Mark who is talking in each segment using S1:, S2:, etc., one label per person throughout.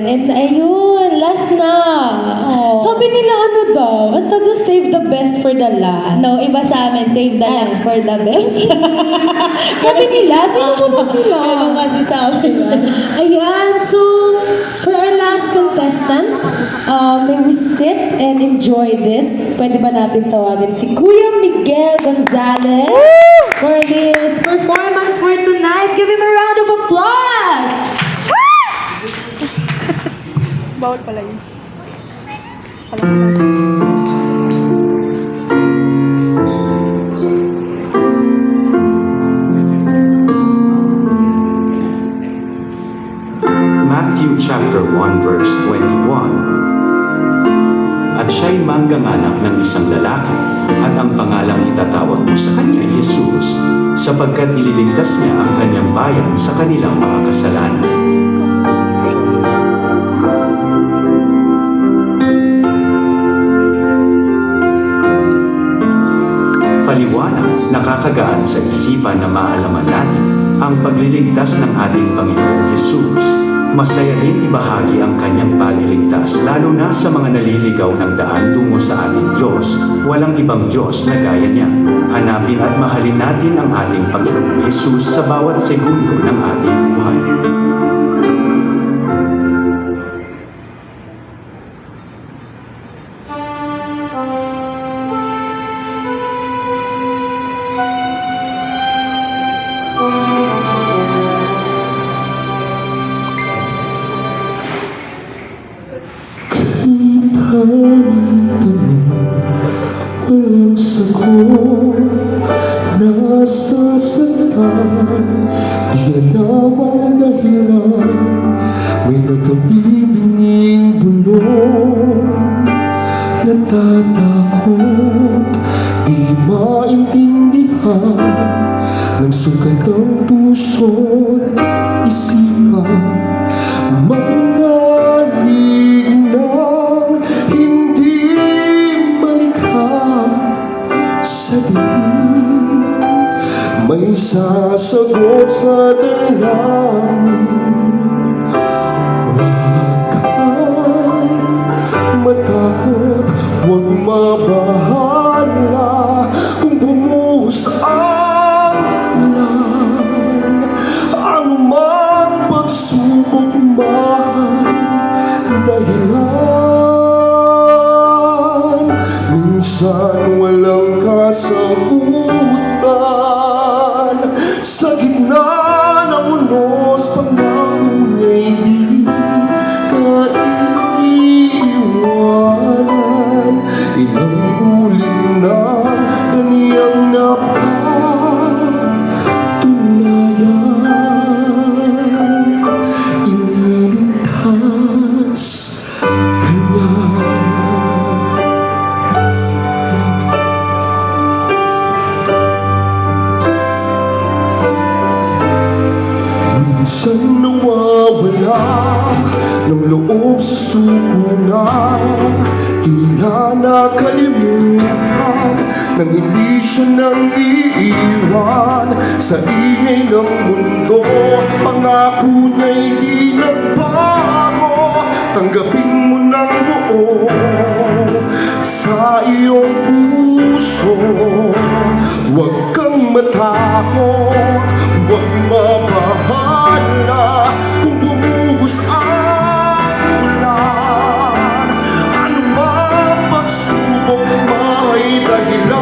S1: And ayun, last na.
S2: Oh.
S1: Sabi nila ano daw, ang taga save the best for the last.
S2: No, iba sa amin, save the last for the best.
S1: Sabi nila, sino mo na sila?
S2: Ganun kasi sa amin.
S1: Ayan, so for our last contestant, may we sit and enjoy this. Pwede ba natin tawagin si Kuya Miguel Gonzalez for his performance for tonight. Give him a round of applause!
S2: Bawal pala yun.
S3: Matthew chapter 1 verse 21. At siya'y mangganganak ng isang lalaki, at ang pangalang itatawag mo sa kanya ay Jesus, sapagkat ililigtas niya ang kanyang bayan sa kanilang mga kasalanan. Paliwanag, nakakagaan sa isipan na maalaman natin ang pagliligtas ng ating Panginoong Jesus. Masaya din ibahagi ang kanyang pagliligtas lalo na sa mga naliligaw ng daan tungo sa ating Diyos. Walang ibang Diyos na gaya niya. Hanapin at mahalin natin ang ating Panginoong Jesus sa bawat segundo ng ating buhay.
S4: Walang sagot, nasasaktan, di alam ang dahilan. May nagkabibinging bulong, natatakot, di maintindihan ng sugat ang puso't isipan. Manalig ng hindi malikha sa dilim, may sasagot sa dalangin. Huwag kang matakot, huwag mabahala kung bumuhos ang ulan. Anumang pagsubok man dahilan, minsan walang kasagutan. Sa gitna ng unos, pangako niya'y di kaiiwanan. Ilang ulit na kaniyang napatunayan, iniligtas kanya. Minsan nawawala ng loob sa suko na tila nakalimutan nang hindi siya nang iiwan sa ingay ng mundo. Pangako niya'y di nagbago, tanggapin mo ng buo sa iyong puso. Huwag kang matakot, huwag mabahala kung bumuhos ang ulan. Anumang pagsubok may dahilan,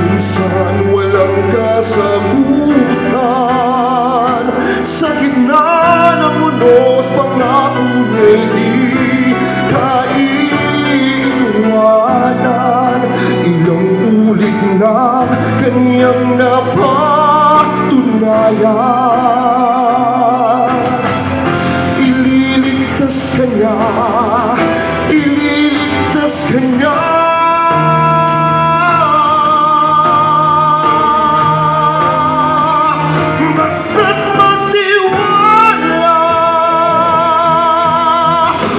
S4: minsan walang kasagutan. Sa gitna ng unos, pangako niya'y di kaiiwanan. Ilang ulit na kaniyang napatunayan, ililigtas kanya, ililigtas kanya. Basta't magtiwala,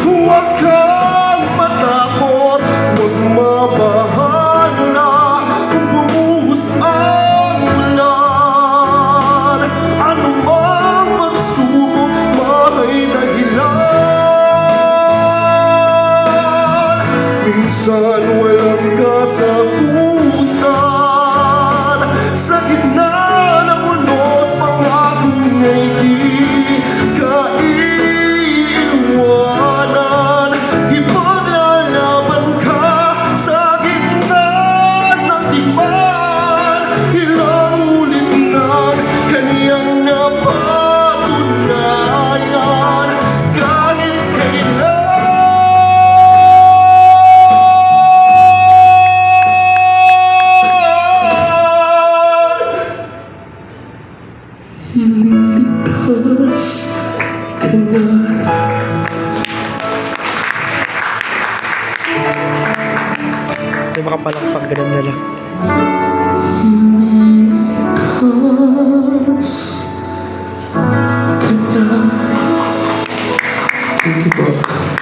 S4: huwag kang matakot, huwag mabahala kung bumuhos ang ulan. minsan walang kasagutan. Sa gitna ng unos, pangakong ay di kaiiwanan. Ipaglalaban ka sa gitna ng timan. Ilang ulit nang kaniyang napatunayan. Kahit kailan ililigtas ka na.
S5: May makapalakpak ganun na lang.
S4: Thank you po.